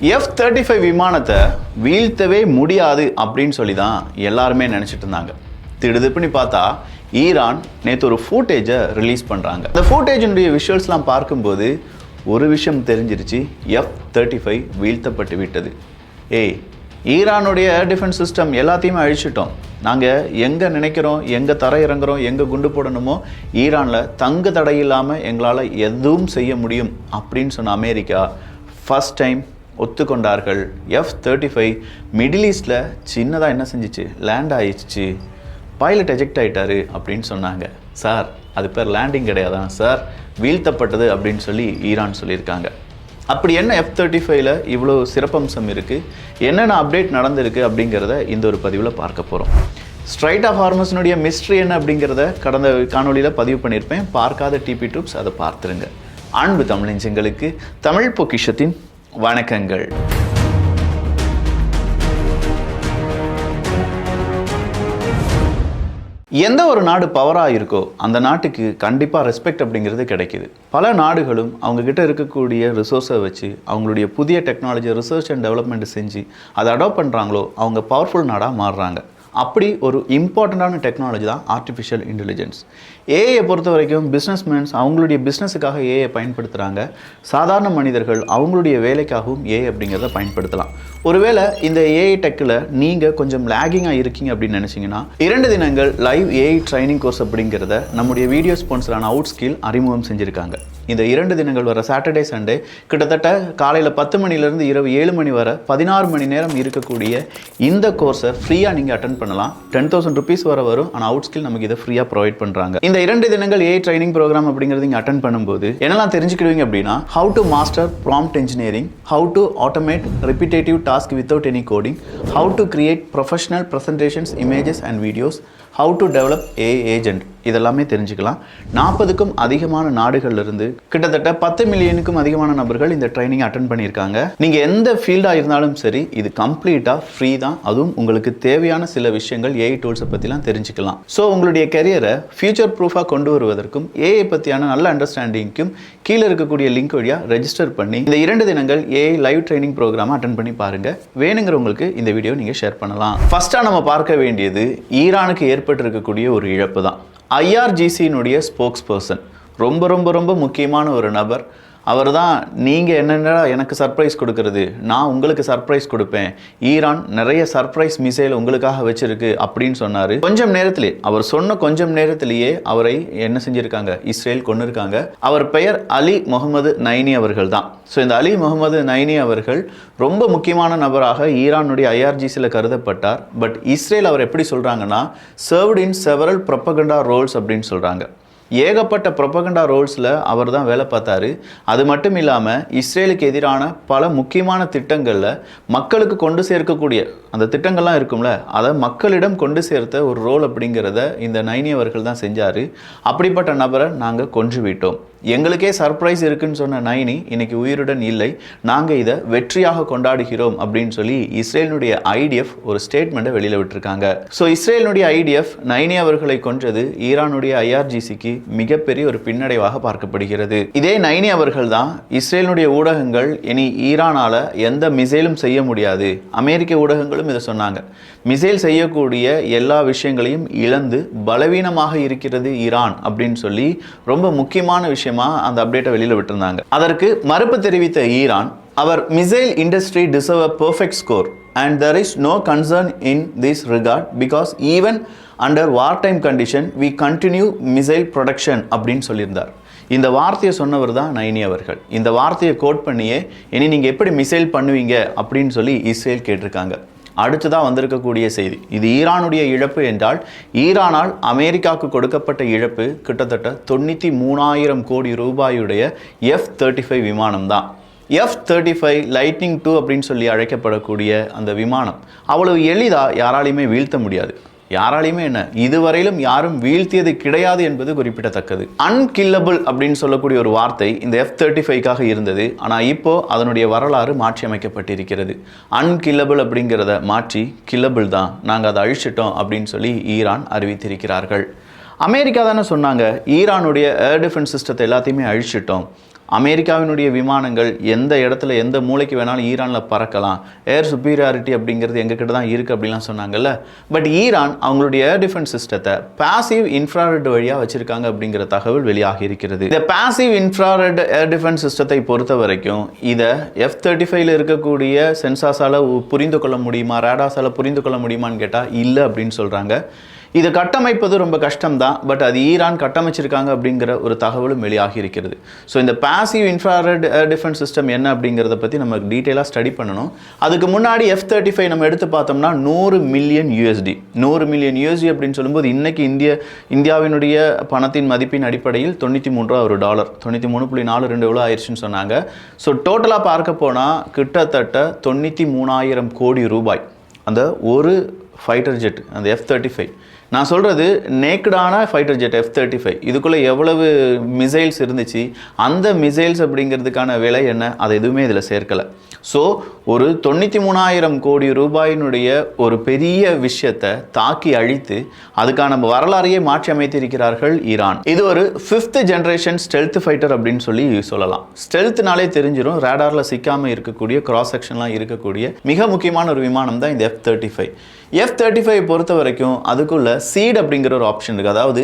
F-35 விமானத்தை வீழ்த்தவே முடியாது அப்படின்னு சொல்லி தான் எல்லாருமே நினச்சிட்டு இருந்தாங்க. திடுதிப்புன்னு பார்த்தா ஈரான் நேற்று ஒரு ஃபூட்டேஜை ரிலீஸ் பண்ணுறாங்க. அந்த ஃபூட்டேஜினுடைய விஷுவல்ஸ்லாம் பார்க்கும்போது ஒரு விஷயம் தெரிஞ்சிருச்சு, F-35 வீழ்த்தப்பட்டு விட்டது. ஈரானுடைய ஏர் டிஃபென்ஸ் சிஸ்டம் எல்லாத்தையுமே அழிச்சிட்டோம். நாங்கள் எங்கே நினைக்கிறோம், எங்கே தரை இறங்குறோம், எங்கே குண்டு போடணுமோ ஈரானில் தங்கு தடை இல்லாமல் எங்களால் எதுவும் செய்ய முடியும் அப்படின்னு சொன்ன அமெரிக்கா ஃபஸ்ட் டைம் ஒத்துக்கொண்டார்கள். F-35 மிடில் ஈஸ்டில் சின்னதாக என்ன செஞ்சிச்சு, லேண்ட் ஆயிடுச்சு, பைலட் எஜெக்ட் ஆகிட்டாரு அப்படின்னு சொன்னாங்க. சார் அது பேர் லேண்டிங் கிடையாதான் சார், வீழ்த்தப்பட்டது அப்படின்னு சொல்லி ஈரான் சொல்லியிருக்காங்க. அப்படி என்ன F-35ல இவ்வளோ சிறப்பம்சம் இருக்குது, என்னென்ன அப்டேட் நடந்திருக்கு அப்படிங்கிறத இந்த ஒரு பதிவில் பார்க்க போகிறோம். ஸ்ட்ரைட் ஆஃப் ஹார்மஸ்னுடைய மிஸ்ட்ரி என்ன அப்படிங்கிறத கடந்த காணொலியில் பதிவு பண்ணியிருப்பேன். பார்க்காத டிபி டியூப்ஸ் அதை பார்த்துருங்க. அன்பு தமிழஞ்சங்களுக்கு தமிழ் பொக்கிஷத்தின் வணக்கங்கள். எந்த ஒரு நாடு பவராக இருக்கோ அந்த நாட்டுக்கு கண்டிப்பாக ரெஸ்பெக்ட் அப்படிங்கிறது கிடைக்கிது. பல நாடுகளும் அவங்கக்கிட்ட இருக்கக்கூடிய ரிசோர்ஸை வச்சு அவங்களுடைய புதிய டெக்னாலஜி ரிசர்ச் அண்ட் டெவலப்மெண்ட் செஞ்சு அதை அடாப்ட் பண்ணுறாங்களோ அவங்க பவர்ஃபுல் நாடாக மாறுறாங்க. அப்படி ஒரு இம்பார்ட்டண்ட்டான டெக்னாலஜி தான் ஆர்டிஃபிஷியல் இன்டெலிஜென்ஸ். ஏஐயை பொறுத்த வரைக்கும் பிஸ்னஸ்மேன்ஸ் அவங்களுடைய பிஸ்னஸுக்காக ஏஐ பயன்படுத்துகிறாங்க. சாதாரண மனிதர்கள் அவங்களுடைய வேலைக்காகவும் ஏஐ அப்படிங்கிறத பயன்படுத்தலாம். ஒருவேளை இந்த ஏஐ டெக்கில் நீங்கள் கொஞ்சம் லேகிங்காக இருக்கீங்க அப்படின்னு நினச்சிங்கன்னா 2 தினங்கள் லைவ் ஏஐ ட்ரைனிங் கோர்ஸ் அப்படிங்கிறத நம்முடைய வீடியோ ஸ்பான்சரான அவுட்ஸ்கில் அறிமுகம் செஞ்சுருக்காங்க. இந்த 2 தினங்கள் வர சாட்டர்டே சண்டே கிட்டத்தட்ட காலையில் 10 மணிலேருந்து இரவு 7 மணி வரை 16 மணி நேரம் இருக்கக்கூடிய இந்த கோர்ஸை ஃப்ரீயாக நீங்கள் அட்டன் பண்ணலாம். 10,000 rupees வர வரும். ஆனால் அவுட்ஸ்கில் நமக்கு இதை ஃப்ரீயாக ப்ரொவைட் பண்ணுறாங்க. இந்த 2 தினங்கள் ஏஐ ட்ரைனிங் ப்ரோக்ராம் அப்படிங்கிறது இங்கே அட்டன் பண்ணும்போது என்னெல்லாம் தெரிஞ்சுக்கிடுவீங்க அப்படின்னா, how to master prompt engineering, how to automate repetitive task without any coding, how to create professional presentations, images and videos, how to develop AI agent, இதெல்லாமே தெரிஞ்சுக்கலாம். 40க்கும் அதிகமான நாடுகள்லேருந்து கிட்டத்தட்ட 10 மில்லியனுக்கும் அதிகமான நபர்கள் இந்த ட்ரைனிங் அட்டன் பண்ணியிருக்காங்க. நீங்கள் எந்த ஃபீல்டாக இருந்தாலும் சரி இது கம்ப்ளீட்டாக ஃப்ரீ தான். அதுவும் உங்களுக்கு தேவையான சில விஷயங்கள் ஏஐ டூல்ஸை பற்றிலாம் தெரிஞ்சுக்கலாம். ஸோ உங்களுடைய கரியரை ஃபியூச்சர் ப்ரூஃபாக கொண்டு வருவதற்கும் ஏஐ பற்றியான நல்ல அண்டர்ஸ்டாண்டிங்க்கும் கீழே இருக்கக்கூடிய லிங்க் வழியாக ரெஜிஸ்டர் பண்ணி இந்த 2 தினங்கள் ஏஐ லைவ் ட்ரைனிங் ப்ரோக்ராமை அட்டன் பண்ணி பாருங்கள். வேணுங்கிறவங்களுக்கு இந்த வீடியோ நீங்கள் ஷேர் பண்ணலாம். ஃபஸ்ட்டாக நம்ம பார்க்க வேண்டியது ஈரானுக்கு ஏற்பட்டிருக்கக்கூடிய ஒரு இழப்பு தான். IRGCனுடைய ஸ்போக்ஸ் பர்சன் ரொம்ப ரொம்ப ரொம்ப முக்கியமான ஒரு நபர். அவர் தான் நீங்கள் என்னென்ன எனக்கு சர்ப்ரைஸ் கொடுக்கறது, நான் உங்களுக்கு சர்ப்ரைஸ் கொடுப்பேன், ஈரான் நிறைய சர்ப்ரைஸ் மிசைல் உங்களுக்காக வச்சிருக்கு அப்படின்னு சொன்னார். கொஞ்சம் நேரத்திலே, அவர் சொன்ன கொஞ்சம் நேரத்திலேயே அவரை என்ன செஞ்சுருக்காங்க, இஸ்ரேல் கொண்டிருக்காங்க. அவர் பெயர் அலி முகமது நைனி அவர்கள் தான். ஸோ இந்த அலி முகமது நைனி அவர்கள் ரொம்ப முக்கியமான நபராக ஈரானுடைய IRGCயில் கருதப்பட்டார். பட் இஸ்ரேல் அவர் எப்படி சொல்கிறாங்கன்னா, served in several propaganda roles அப்படின்னு சொல்கிறாங்க. ஏகப்பட்ட ப்ரொபகண்டா ரோல்ஸில் அவர் தான் வேலை பார்த்தாரு. அது மட்டும் இல்லாமல் இஸ்ரேலுக்கு எதிரான பல முக்கியமான திட்டங்களில் மக்களுக்கு கொண்டு சேர்க்கக்கூடிய அந்த திட்டங்கள்லாம் இருக்கும்ல, அதை மக்களிடம் கொண்டு சேர்த்த ஒரு ரோல் அப்படிங்கிறத இந்த நைனி அவர்கள் தான் செஞ்சார். அப்படிப்பட்ட நபரை நாங்கள் கொன்று விட்டோம். எங்களுக்கே சர்ப்ரைஸ் இருக்குன்னு சொன்ன நைனி இன்னைக்கு உயிருடன் இல்லை, நாங்கள் இதை வெற்றியாக கொண்டாடுகிறோம் அப்படின்னு சொல்லி இஸ்ரேலினுடைய IDF ஒரு ஸ்டேட்மெண்ட்டை வெளியில் விட்டுருக்காங்க. ஸோ இஸ்ரேலினுடைய IDF நைனி அவர்களை கொன்றது ஈரானுடைய IRGCக்கு மிகப்பெரிய ஒரு பின்னடைவாக பார்க்கப்படுகிறது. இதே நைனி அவர்கள் தான் இஸ்ரேலினுடைய ஊடகங்கள் இனி ஈரானால் எந்த மிசைலும் செய்ய முடியாது, அமெரிக்க ஊடகங்களும் இதை சொன்னாங்க, மிசைல் செய்யக்கூடிய எல்லா விஷயங்களையும் இழந்து பலவீனமாக இருக்கிறது ஈரான் அப்படின்னு சொல்லி ரொம்ப முக்கியமான விஷயமா அந்த அப்டேட்டை வெளியில் விட்டுருந்தாங்க. அதற்கு மறுப்பு தெரிவித்த ஈரான், அவர் missile industry deserve a perfect score and there is no concern in this regard because even under wartime condition we continue missile production அப்படின்னு சொல்லியிருந்தார். இந்த வார்த்தையை சொன்னவர் தான் நைனி அவர்கள். இந்த வார்த்தையை கோட் பண்ணியே இனி நீங்கள் எப்படி மிசைல் பண்ணுவீங்க அப்படின்னு சொல்லி இஸ்ரேல் கேட்டிருக்காங்க. அடுத்ததாக வந்திருக்கக்கூடிய செய்தி, இது ஈரானுடைய இழப்பு என்றால் ஈரானால் அமெரிக்காவுக்கு கொடுக்கப்பட்ட இழப்பு கிட்டத்தட்ட 93,000 கோடி ரூபாயுடைய F-35 விமானம் தான். F-35 லைட்னிங் 2 அப்படின்னு சொல்லி அழைக்கப்படக்கூடிய அந்த விமானம் அவ்வளவு எளிதாக யாராலையுமே வீழ்த்த முடியாது. யாராலையுமே என்ன, இதுவரையிலும் யாரும் வீழ்த்தியது கிடையாது என்பது குறிப்பிடத்தக்கது. அன்கில்லபிள் அப்படின்னு சொல்லக்கூடிய ஒரு வார்த்தை இந்த F-35க்காக இருந்தது. ஆனால் இப்போ அதனுடைய வரலாறு மாற்றி அமைக்கப்பட்டிருக்கிறது. அன்கில்லபிள் அப்படிங்கிறத மாற்றி கில்லபிள் தான், நாங்கள் அதை அழிச்சிட்டோம் அப்படின்னு சொல்லி ஈரான் அறிவித்திருக்கிறார்கள். அமெரிக்கா தானே சொன்னாங்க ஈரானுடைய ஏர் டிஃபென்ஸ் சிஸ்டத்தை எல்லாத்தையுமே அழிச்சிட்டோம், அமெரிக்காவினுடைய விமானங்கள் எந்த இடத்துல எந்த மூளைக்கு வேணாலும் ஈரானில் பறக்கலாம், ஏர் சுப்பீரியாரிட்டி அப்படிங்கிறது எங்ககிட்ட தான் இருக்குது அப்படிலாம் சொன்னாங்கல்ல. பட் ஈரான் அவங்களுடைய ஏர் டிஃபென்ஸ் சிஸ்டத்தை பாசிவ் இன்ஃப்ராரெட் வழியாக வச்சுருக்காங்க அப்படிங்கிற தகவல் வெளியாகி இருக்கிறது. இந்த பாசிவ் இன்ஃப்ராரெட் ஏர் டிஃபென்ஸ் சிஸ்டத்தை பொறுத்த வரைக்கும் இதை F-35 இருக்கக்கூடிய சென்சார்ஸால் புரிந்து கொள்ள முடியுமா, ரேடாஸால் புரிந்து கொள்ள முடியுமான்னு கேட்டால் இல்லை அப்படின்னு சொல்கிறாங்க. இதை கட்டமைப்பது ரொம்ப கஷ்டம்தான், பட் அது ஈரான் கட்டமைச்சிருக்காங்க அப்படிங்கிற ஒரு தகவலும் வெளியாகி இருக்கிறது. ஸோ இந்த பாசிவ் இன்ஃப்ராரெட் ஏர் டிஃபென்ஸ் சிஸ்டம் என்ன அப்படிங்கிறத பற்றி நம்ம டீட்டெயிலாக ஸ்டடி பண்ணணும். அதுக்கு முன்னாடி F-35 நம்ம எடுத்து பார்த்தோம்னா 100 மில்லியன் USD அப்படின்னு சொல்லும்போது இன்றைக்கி இந்தியாவினுடைய பணத்தின் மதிப்பின் அடிப்படையில் $93 $93.42 எவ்வளோ ஆயிடுச்சுன்னு சொன்னாங்க. ஸோ டோட்டலாக பார்க்க போனால் கிட்டத்தட்ட 93,000 கோடி ரூபாய் அந்த ஒரு ஃபைட்டர் ஜெட், அந்த F-35. நான் சொல்கிறது நேக்கடான ஃபைட்டர் ஜெட் F-35. இதுக்குள்ளே எவ்வளவு மிசைல்ஸ் இருந்துச்சு, அந்த மிசைல்ஸ் அப்படிங்கிறதுக்கான விலை என்ன, அதை எதுவுமே இதில் சேர்க்கலை. ஸோ ஒரு 93,000 கோடி ரூபாயினுடைய ஒரு பெரிய விஷயத்தை தாக்கி அழித்து அதுக்கான வரலாறையே மாற்றி அமைத்திருக்கிறார்கள் ஈரான். இது ஒரு 5th ஜென்ரேஷன் ஸ்டெல்த் ஃபைட்டர் அப்படின்னு சொல்லலாம். ஸ்டெல்த்னாலே தெரிஞ்சிடும், ரேடாரில் சிக்காமல் இருக்கக்கூடிய, கிராஸ் செக்ஷன்லாம் இருக்கக்கூடிய மிக முக்கியமான ஒரு விமானம் தான் இந்த F-35. F-35 பொறுத்த வரைக்கும் அதுக்குள்ள சீட் அப்படிங்கிற ஒரு ஆப்ஷன் இருக்குது. அதாவது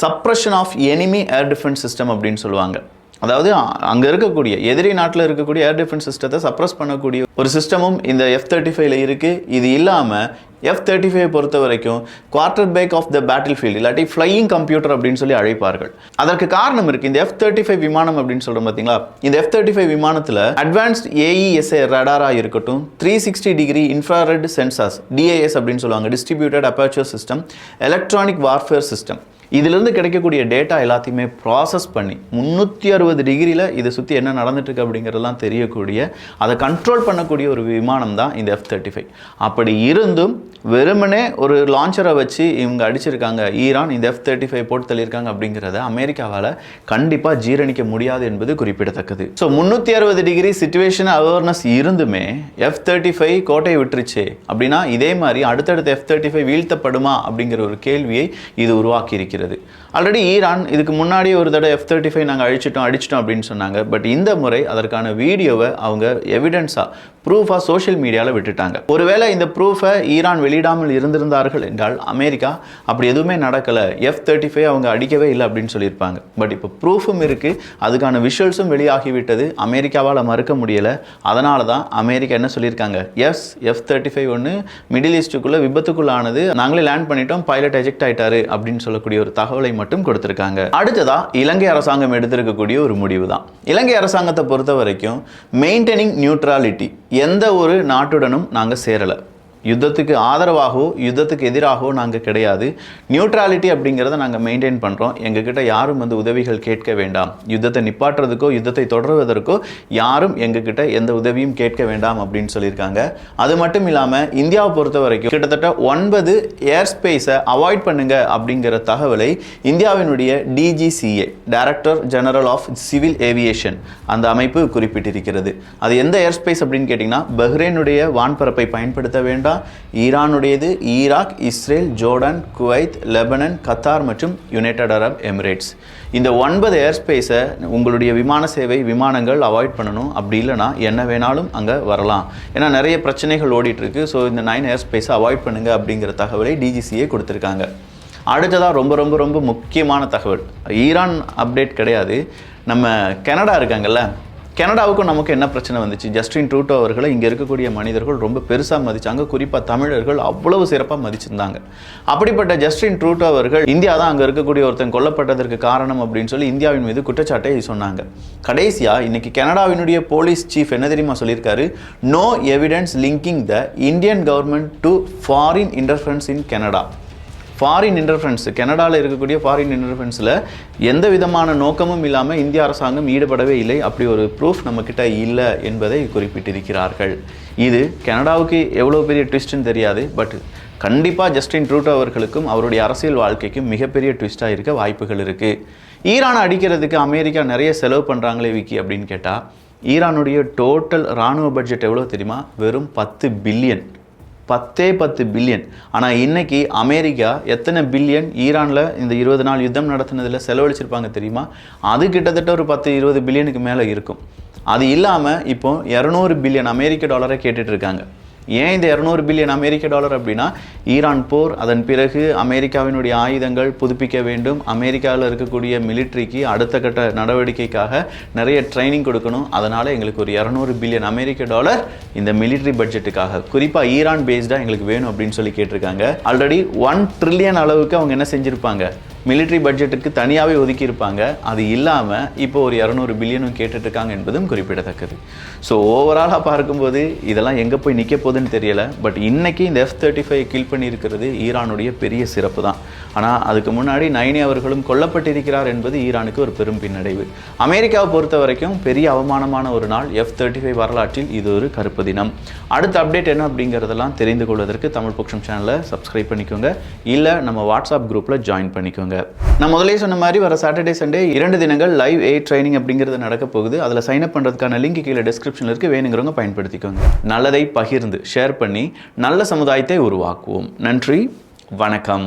suppression of enemy air defence system அப்படின்னு சொல்லுவாங்க. அதாவது அங்கே இருக்கக்கூடிய எதிரி நாட்டில் இருக்கக்கூடிய ஏர் டிஃபென்ஸ் சிஸ்டத்தை சப்ரஸ் பண்ணக்கூடிய ஒரு சிஸ்டமும் இந்த F-35 இருக்குது. இது இல்லாமல் F-35 பொறுத்த வரைக்கும் quarterback of the battlefield இல்லாட்டி ஃப்ளையிங் கம்ப்யூட்டர் அப்படின்னு சொல்லி அழைப்பார்கள். அதற்கு காரணம் இருக்குது. இந்த F-35 விமானம் அப்படின்னு சொல்கிறோம் பார்த்தீங்களா, இந்த F-35 விமானத்தில் அட்வான்ஸ்ட் AESA ரடாராக இருக்கட்டும், 360 டிகிரி இன்ஃப்ராரெட் சென்சார்ஸ் DAS அப்படின்னு சொல்லுவாங்க, distributed aperture system, electronic warfare system, இதிலிருந்து கிடைக்கக்கூடிய டேட்டா எல்லாத்தையுமே ப்ராசஸ் பண்ணி 360 டிகிரியில் இதை சுற்றி என்ன நடந்துட்டுருக்கு அப்படிங்கிறதெல்லாம் தெரியக்கூடிய, அதை கண்ட்ரோல் பண்ணக்கூடிய ஒரு விமானம் தான் இந்த F-35. அப்படி இருந்தும் வெறுமனே ஒரு லான்ச்சரை வச்சு இவங்க அடிச்சிருக்காங்க, ஈரான் இந்த F-35 போட்டு தள்ளியிருக்காங்க அப்படிங்கிறத அமெரிக்காவால் கண்டிப்பாக ஜீரணிக்க முடியாது என்பது குறிப்பிடத்தக்கது. ஸோ 360 டிகிரி சிச்சுவேஷன் அவேர்னஸ் இருந்துமே F-35 கோட்டையை விட்டுருச்சு அப்படின்னா இதே மாதிரி அடுத்தடுத்த F-35 வீழ்த்தப்படுமா அப்படிங்கிற ஒரு கேள்வியை இது உருவாக்கி இருக்கிறது. ஆல்ரெடி ஈரான் இதுக்கு முன்னாடி ஒரு தடவை F-35 நாங்கள் அடிச்சிட்டோம் அப்படின்னு சொன்னாங்க. பட் இந்த முறை அதற்கான வீடியோவை அவங்க எவிடன்ஸாக ப்ரூஃபாக சோஷியல் மீடியாவில் விட்டுட்டாங்க. ஒருவேளை இந்த ப்ரூஃபை ஈரான் வெளியிடாமல் இருந்திருந்தார்கள் என்றால் அமெரிக்கா அப்படி எதுவுமே நடக்கலை, F-35 அவங்க அடிக்கவே இல்லை அப்படின்னு சொல்லியிருப்பாங்க. பட் இப்போ ப்ரூஃபும் இருக்குது, அதுக்கான விஷுவல்ஸும் வெளியாகிவிட்டது, அமெரிக்காவால் மறுக்க முடியலை. அதனால தான் அமெரிக்கா என்ன சொல்லியிருக்காங்க, எஸ் F-35 ஒன்று மிடில் ஈஸ்ட்டுக்குள்ளே விபத்துக்குள்ளானது, நாங்களே லேண்ட் பண்ணிட்டோம், பைலட் எஜெக்ட் ஆகிட்டாரு அப்படின்னு சொல்லக்கூடிய ஒரு தகவலை மட்டும் கொடுத்திருக்காங்க. அடுத்ததா இலங்கை அரசாங்கம் எடுத்திருக்கக்கூடிய ஒரு முடிவு தான். இலங்கை அரசாங்கத்தை பொறுத்த வரைக்கும் மெயின்டைனிங் நியூட்ரலிட்டி, எந்த ஒரு நாட்டுடனும் நாங்கள் சேரலை, யுத்தத்துக்கு ஆதரவாகவோ யுத்தத்துக்கு எதிராகவோ நாங்கள் கிடையாது, நியூட்ரலிட்டி அப்படிங்கிறத நாங்கள் மெயின்டைன் பண்ணுறோம், எங்ககிட்ட யாரும் வந்து உதவிகள் கேட்க வேண்டாம், யுத்தத்தை நிப்பாட்டுறதுக்கோ யுத்தத்தை தொடர்வதற்கோ யாரும் எங்ககிட்ட எந்த உதவியும் கேட்க வேண்டாம் அப்படின்னு சொல்லியிருக்காங்க. அது மட்டும் இல்லாமல் இந்தியாவை பொறுத்த வரைக்கும் கிட்டத்தட்ட 9 ஏர் ஸ்பேஸை அவாய்ட் பண்ணுங்க அப்படிங்கிற தகவலை இந்தியாவினுடைய DGCA, director general of civil aviation, அந்த அமைப்பு குறிப்பிட்டிருக்கிறது. அது எந்த ஏர் ஸ்பேஸ் அப்படின்னு கேட்டிங்கன்னா பஹ்ரைனுடைய வான்பரப்பை பயன்படுத்த வேண்டாம், ஈரானுடையது, Iraq, Israel, Jordan, Kuwait, Lebanon, Qatar மற்றும் யுனைடெட் அரப் எமிரேட்ஸ். இந்த 9 ஏர் ஸ்பேஸை உங்களுடைய விமான சேவை விமானங்கள் அவாய்ட் பண்ணணும். அப்படி இல்லைனா என்ன வேணாலும் அங்கே வரலாம், ஏன்னா நிறைய பிரச்சனைகள் ஓடிட்டு இருக்கு. ஸோ இந்த 9 ஏர் ஸ்பேஸை அவாய்ட் பண்ணுங்க அப்படிங்கிற தகவலை DGCA கொடுத்துருக்காங்க. அடுத்ததாக ரொம்ப ரொம்ப ரொம்ப முக்கியமான தகவல், ஈரான் அப்டேட் கிடையாது, நம்ம கனடா இருக்காங்கல்ல, கனடாவுக்கும் நமக்கு என்ன பிரச்சனை வந்துச்சு, ஜஸ்டின் ட்ரூடோ அவர்களை இங்கே இருக்கக்கூடிய மனிதர்கள் ரொம்ப பெருசாக மதித்தாங்க, குறிப்பாக தமிழர்கள் அவ்வளவு சிறப்பாக மதிச்சிருந்தாங்க. அப்படிப்பட்ட ஜஸ்டின் ட்ரூடோ அவர்கள் இந்தியா தான் அங்கே இருக்கக்கூடிய ஒருத்தன் கொல்லப்பட்டதற்கு காரணம் அப்படின்னு சொல்லி இந்தியாவின் மீது குற்றச்சாட்டை சொன்னாங்க. கடைசியாக இன்னைக்கு கனடாவினுடைய போலீஸ் சீஃப் என்ன தெரியுமா சொல்லியிருக்காரு, no evidence linking the Indian government to foreign interference in Canada. Foreign interference, கனடாவில் இருக்கக்கூடிய ஃபாரின் இன்டர்ஃபரன்ஸில் எந்த விதமான நோக்கமும் இல்லாமல் இந்திய அரசாங்கம் ஈடுபடவே இல்லை, அப்படி ஒரு ப்ரூஃப் நம்மக்கிட்ட இல்லை என்பதை குறிப்பிட்டிருக்கிறார்கள். இது கனடாவுக்கு எவ்வளோ பெரிய ட்விஸ்ட்னு தெரியாது, பட் கண்டிப்பாக ஜஸ்டின் ட்ரூடோ அவர்களுக்கும் அவருடைய அரசியல் வாழ்க்கைக்கும் மிகப்பெரிய ட்விஸ்ட்டாக இருக்க வாய்ப்புகள் இருக்குது. ஈரானை அடிக்கிறதுக்கு அமெரிக்கா நிறைய செலவு பண்ணுறாங்களே விக்கி அப்படின்னு கேட்டால், ஈரானுடைய டோட்டல் இராணுவ பட்ஜெட் எவ்வளோ தெரியுமா, வெறும் 10 பில்லியன். 10 பில்லியன். ஆனால் இன்னைக்கு அமெரிக்கா எத்தனை பில்லியன் ஈரானில் இந்த 20 நாள் யுத்தம் நடத்தினதில் செலவழிச்சிருப்பாங்க தெரியுமா? அது கிட்டத்தட்ட ஒரு 10-20 பில்லியனுக்கு மேலே இருக்கும். அது இல்லாமல் இப்போ 200 பில்லியன் அமெரிக்க டாலரை கேட்டுட்டு இருக்காங்க. ஏன் இந்த 200 பில்லியன் அமெரிக்க டாலர் அப்படின்னா, ஈரான் போர், அதன் பிறகு அமெரிக்காவினுடைய ஆயுதங்கள் புதுப்பிக்க வேண்டும், அமெரிக்காவில் இருக்கக்கூடிய மிலிட்ரிக்கு அடுத்த கட்ட நடவடிக்கைக்காக நிறைய ட்ரைனிங் கொடுக்கணும். அதனால் எங்களுக்கு ஒரு 200 பில்லியன் அமெரிக்க டாலர் இந்த மிலிட்ரி பட்ஜெட்டுக்காக, குறிப்பாக ஈரான் பேஸ்டாக எங்களுக்கு வேணும் அப்படின்னு சொல்லி கேட்டிருக்காங்க. ஆல்ரெடி 1 ட்ரில்லியன் அளவுக்கு அவங்க என்ன செஞ்சுருப்பாங்க, மிலிட்ரி பட்ஜெட்டுக்கு தனியாகவே ஒதுக்கியிருப்பாங்க. அது இல்லாமல் இப்போ ஒரு 200 பில்லியனும் கேட்டுட்ருக்காங்க என்பதும் குறிப்பிடத்தக்கது. ஸோ ஓவராலாக பார்க்கும்போது இதெல்லாம் எங்கே போய் நிற்க போகுதுன்னு தெரியலை. பட் இன்றைக்கி இந்த F-35 கில் பண்ணியிருக்கிறது ஈரானுடைய பெரிய சிறப்பு தான். ஆனால் அதுக்கு முன்னாடி நைனி அவர்களும் கொல்லப்பட்டிருக்கிறார் என்பது ஈரானுக்கு ஒரு பெரும் பின்னடைவு. அமெரிக்காவை பொறுத்த வரைக்கும் பெரிய அவமானமான ஒரு நாள். F-35 வரலாற்றில் இது ஒரு கருப்பு தினம். அடுத்த அப்டேட் என்ன அப்படிங்கிறதெல்லாம் தெரிந்து கொள்வதற்கு தமிழ் பொக்ஷம் சேனலை சப்ஸ்கிரைப் பண்ணிக்கோங்க, இல்லை நம்ம வாட்ஸ்அப் குரூப்பில் ஜாயின் பண்ணிக்கோங்க. நான் முதலே சொன்ன மாதிரி வர சாட்டர்டே சண்டே 2 தினங்கள் லைவ் ட்ரைனிங் அப்படிங்கிறது நடக்க போகுது. அதில் சைன் அப் பண்ணுறதுக்கான லிங்க் கீழே டிஸ்கிரிப்ஷனில் இருக்குது, வேணுங்கிறவங்க பயன்படுத்திக்கோங்க. நல்லதை பகிர்ந்து ஷேர் பண்ணி நல்ல சமுதாயத்தை உருவாக்குவோம். நன்றி, வணக்கம்.